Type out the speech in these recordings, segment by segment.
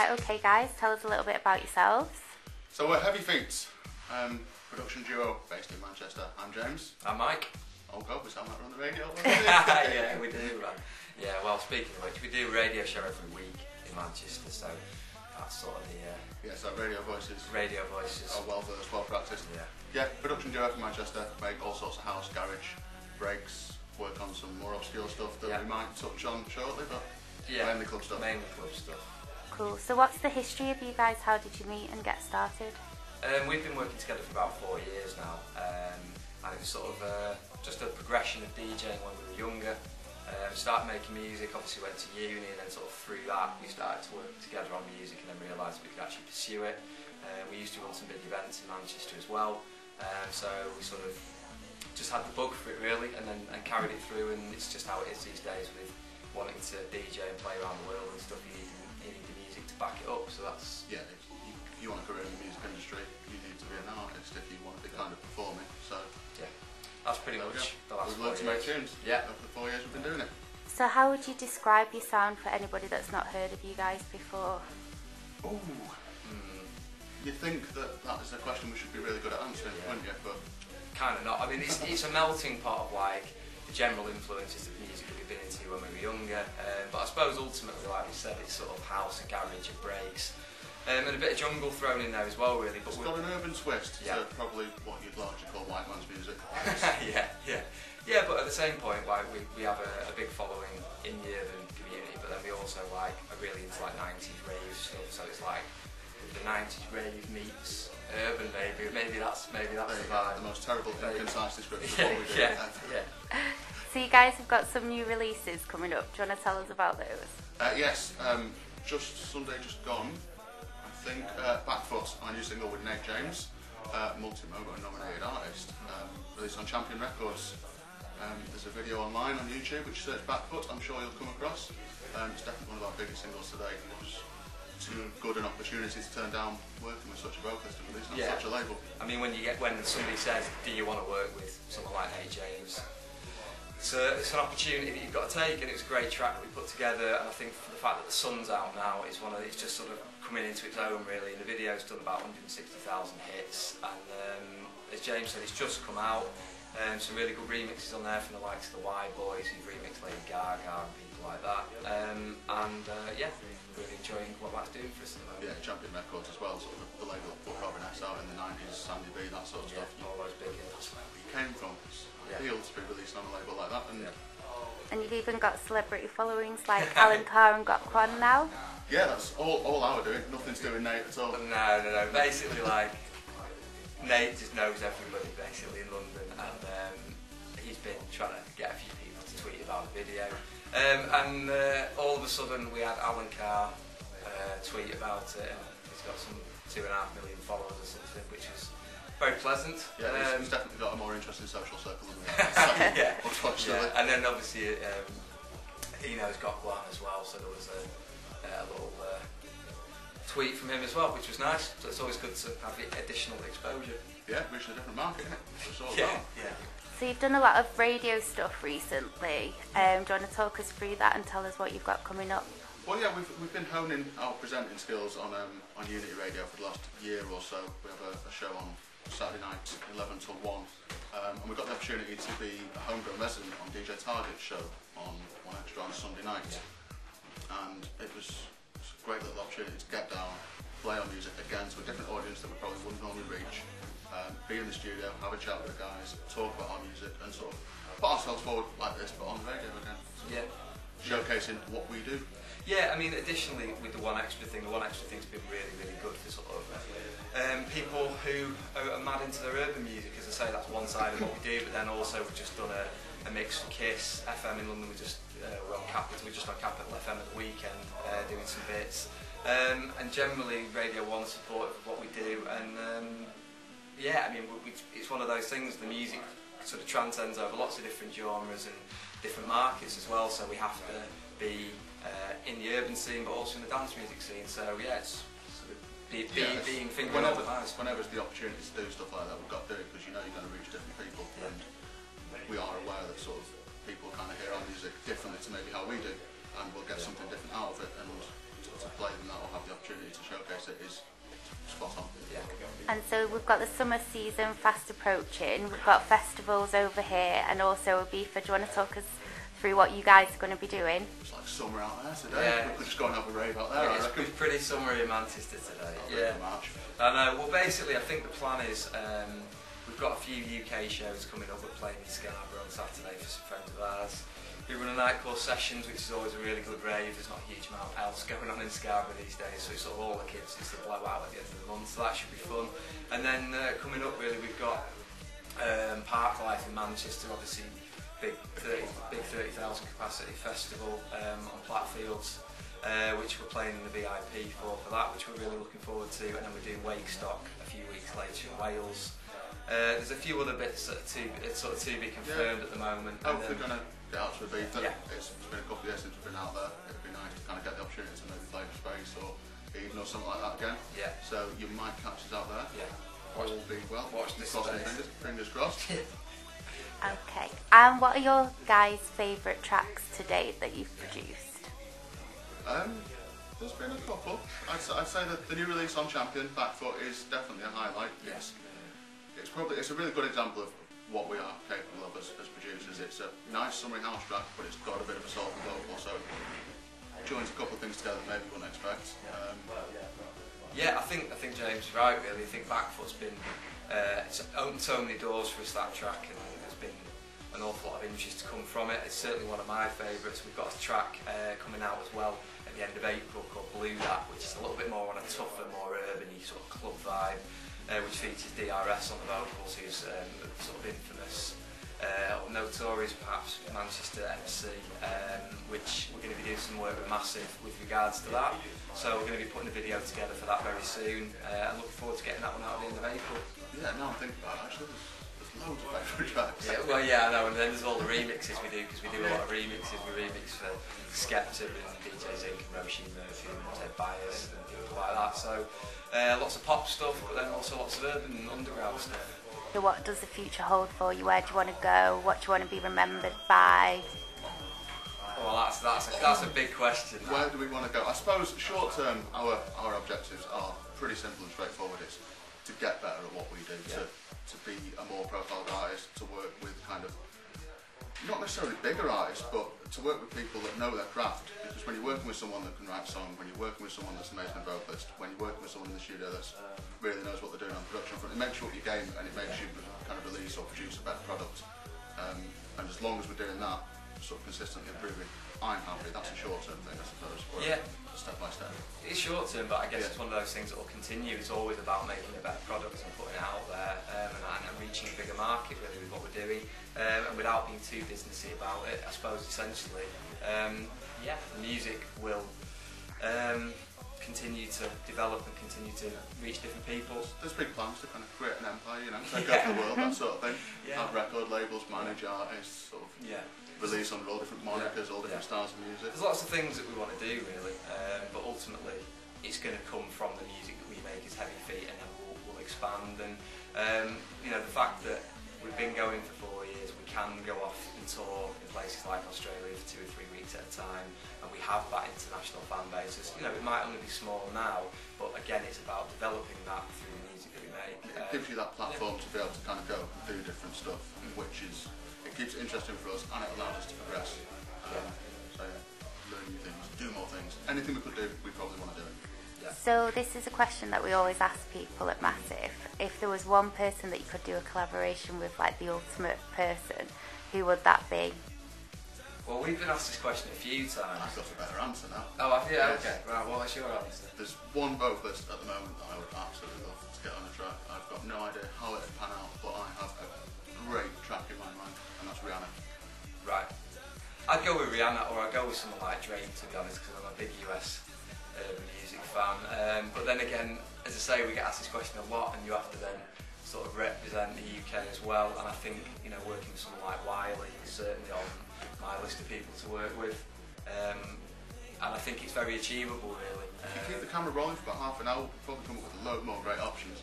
Okay guys, tell us a little bit about yourselves. So we're HeavyFeet, production duo based in Manchester. I'm James. I'm Mike. Oh god, we sound like we're on the radio. Yeah, we do. Yeah, well, speaking of which, we do a radio show every week in Manchester, so that's sort of the... so Radio Voices. Radio Voices. Are well versed, well practiced. Yeah, production duo from Manchester, make all sorts of house, garage, breaks, work on some more obscure stuff that we might touch on shortly, but mainly club stuff. Mainly club stuff. Cool. So what's the history of you guys? How did you meet and get started? We've been working together for about 4 years now, and it was sort of just a progression of DJing when we were younger. Started making music, obviously went to uni, and then sort of through that we started to work together on music and then realised we could actually pursue it. We used to run some big events in Manchester as well, so we sort of just had the bug for it really, and carried it through, and it's just how it is these days with wanting to DJ and play around the world and stuff. You need the music to back it up, so that's... Yeah, if you want a career in the music industry, you need to be an artist if you want to be kind of performing, so... Yeah, that's pretty much the last 4 years. We've learned to make tunes over the 4 years we've been doing it. So how would you describe your sound for anybody that's not heard of you guys before? Ooh. You think that is a question we should be really good at answering, wouldn't you? But kind of not. I mean, it's a melting pot of like the general influences of music that we've been into when we were younger. But I suppose ultimately, like we said, it's sort of house and garage and breaks, and a bit of jungle thrown in there as well, really. But it's got an urban twist to probably what you'd largely call white man's music. Yeah. But at the same point, like we have a big following in the urban community, but then we also like are really into like 90s rave stuff. So it's like the 90s rave meets urban, maybe that's the vibe. The most terrible, concise description of what we do. Yeah. So you guys have got some new releases coming up. Do you want to tell us about those? Yes, just Sunday just gone, I think, Backfoot, our new single with Nate James, multi-MOBO nominated artist, released on Champion Records. There's a video online on YouTube which you search Backfoot, I'm sure you'll come across. It's definitely one of our biggest singles today. It was too good an opportunity to turn down working with such a vocalist and releasing on such a label. I mean, when somebody says, do you want to work with someone like Nate James, it's an opportunity that you've got to take, and it's a great track that we put together. And I think for the fact that the sun's out now, it's just sort of coming into its own really. And the video's done about 160,000 hits, and as James said, it's just come out. Some really good remixes on there from the likes of the Y Boys, who've remixed Lady Gaga and people like that. Really enjoying what that's doing for us at the moment. Yeah, Champion Records as well, sort of the label that put Robin S out in the 90s, Sandy B, that sort of stuff. All those big hits. That's where we came from. It's ideal to be released on a label like that. And you've even got celebrity followings like Alan Carr and Got Kwan now. Yeah, that's all our doing. Nothing's doing Nate at all. No. Basically, like Nate just knows everybody basically in London, and he's been trying to get a few people to tweet about the video. All of a sudden we had Alan Carr tweet about it, and he's got some 2.5 million followers or something, which is very pleasant. Yeah, he's definitely got a more interesting social circle than we have, unfortunately. And then obviously he knows Got Kwan as well, so there was a little tweet from him as well, which was nice. So it's always good to have additional exposure. Yeah, reaching a different market, isn't it? That's all about. So you've done a lot of radio stuff recently. Do you want to talk us through that and tell us what you've got coming up? Well, yeah, we've been honing our presenting skills on Unity Radio for the last year or so. We have a show on Saturday night, 11 till 1, and we got the opportunity to be a homegrown resident on DJ Target's show on 1Extra on Sunday night, and it was a great little opportunity to get down, play our music again to a different audience that we probably wouldn't normally reach. Be in the studio, have a chat with the guys, talk about our music, and sort of put ourselves forward like this, but on the radio again. Showcasing what we do. Yeah, I mean, additionally with the 1Extra thing's been really, really good for sort of people who are mad into their urban music. As I say, that's one side of what we do, but then also we've just done a mix for Kiss FM in London. We're just on Capital FM at the weekend doing some bits, and generally Radio 1's supportive of what we do, and I mean, it's one of those things, the music sort of transcends over lots of different genres and different markets as well, so we have to be in the urban scene but also in the dance music scene, so it's sort of being thinking all the time. Whenever there's the opportunity to do stuff like that, we've got to do it, because you know you're going to reach different people, and we are aware that sort of people kind of hear our music differently to maybe how we do, and we'll get something different out of it, and to have played in that or have the opportunity to showcase it is spot on. Yeah. And so we've got the summer season fast approaching, we've got festivals over here, and also Ibiza. Do you want to talk us through what you guys are going to be doing? It's like summer out there today. Yeah. We could just go and have a rave out there. Yeah, it's pretty summery in Manchester today. Yeah. March. I know. Well, basically, I think the plan is we've got a few UK shows coming up. We're playing in Scarborough on Saturday for some friends of ours. We run a night course sessions, which is always a really good rave. There's not a huge amount else going on in Scarborough these days, so it's sort of all the kids just to blow out at the end of the month. So that should be fun. And then coming up, really, we've got Park Life in Manchester, obviously. Big 30,000 capacity festival on Platfields, which we're playing in the VIP for that, which we're really looking forward to. And then we're doing Wakestock a few weeks later in Wales. There's a few other bits that are to be confirmed at the moment. Hopefully we're going to get out to Ibiza. Yeah. It's been a couple of years since we've been out there. It'd be nice to kind of get the opportunity to maybe play in space or Eden or something like that again. Yeah. So you might catch us out there. Yeah. All being well. Watch this space. Fingers crossed. Okay. And what are your guys' favourite tracks to date that you've produced? There's been a couple. I'd say that the new release on Champion, Backfoot, is definitely a highlight. Yes. It's a really good example of what we are capable of as producers. It's a nice summery house track, but it's got a bit of a soulful vocal, so it joins a couple of things together that maybe you wouldn't expect. Yeah, I think James is right, really. I think Backfoot's been it's opened so many doors for us, that track, and there's been an awful lot of interest to come from it. It's certainly one of my favourites. We've got a track coming out as well at the end of April called Blue That, which is a little bit more on a tougher, more urban-y sort of club vibe, which features DRS on the vocals, who's sort of infamous, or notorious perhaps, Manchester MC, which we're going to be doing some work with Massive with regards to that. So we're going to be putting a video together for that very soon. I'm looking forward to getting that one out at the end of April. Yeah, now I'm thinking about it, actually, there's loads of favourite tracks. Yeah, well, yeah, I know, and then there's all the remixes we do, because we do a lot of remixes. We remix for Skepta and DJ Zink and Roisin Murphy and Ted Byers and people like that. So lots of pop stuff, but then also lots of urban and underground stuff. So what does the future hold for you? Where do you want to go? What do you want to be remembered by? Well, that's a big question. Where do we want to go? I suppose short term, our objectives are pretty simple and straightforward. It's to get better at what we do, to be a more profiled artist, to work with kind of, not necessarily bigger artists, but to work with people that know their craft. Because when you're working with someone that can write a song, when you're working with someone that's an amazing vocalist, when you're working with someone in the studio that really knows what they're doing on the production front, it makes you up your game and it makes you kind of release or produce a better product. And as long as we're doing that, sort of consistently improving, I'm happy. That's a short-term thing, I suppose. Yeah. Step by step. It's short-term, but I guess it's one of those things that will continue. It's always about making a better product and putting it out there, and reaching a bigger market really with what we're doing, and without being too businessy about it. I suppose essentially, the music will continue to develop and continue to reach different people. There's big plans to kind of create an empire, you know, take over the world, that sort of thing. Yeah. Have record labels, manage artists, sort of release under all different monikers, all different styles of music. There's lots of things that we want to do really, but ultimately it's going to come from the music that we make as HeavyFeet, and then we'll expand. And you know, the fact that we've been going for 4 years, we can go off and tour in places like Australia for 2 or 3 weeks at a time, and we have that international fan base. You know, it might only be small now, but again, it's about developing that through the music that we make. It gives you that platform to be able to kind of go and do different stuff, which is, it keeps it interesting for us and it allows us to progress. So learn new things, do more things. Anything we could do, we probably want to do it. Yeah. So this is a question that we always ask people at Massive. If there was one person that you could do a collaboration with, like the ultimate person, who would that be? Well, we've been asked this question a few times. I've got a better answer now. Oh, yeah, okay. Right, what's your answer? There's one vocalist at the moment that I would absolutely love to get on the track. I've got no idea how it would pan out, but I have a great track in my mind, and that's Rihanna. Right. I'd go with Rihanna, or I'd go with someone like Drake, to be honest, because I'm a big US music fan. But then again, as I say, we get asked this question a lot, and you have to then sort of represent the UK as well. And I think, you know, working with someone like Wiley is certainly on my list of people to work with. And I think it's very achievable, really. If you keep the camera rolling for about half an hour, we'll probably come up with a load more great options.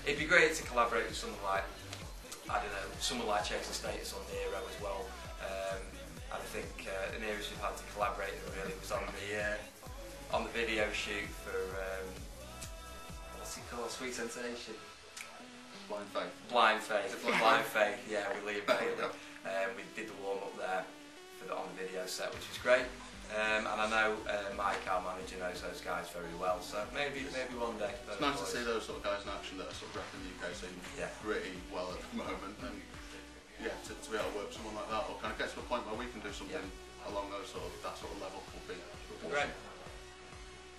It'd be great to collaborate with someone like, I don't know, someone like Chasing Status on Nero as well. And I think the Nero's we've had to collaborate with really was on the video shoot for what's it called? Sweet Sensation. Blind Faith. Blind Faith. Blind Faith. Yeah, we leave Bailey. We did the warm up there on the video set, which was great. And I know Mike, our manager, knows those guys very well. So maybe one day. It's nice to see those sort of guys in action that are sort of repping the UK scene pretty well at the moment. And yeah, to be able to work with someone like that, or kind of get to a point where we can do something along that sort of level, would be awesome. Great.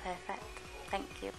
Perfect. Thank you.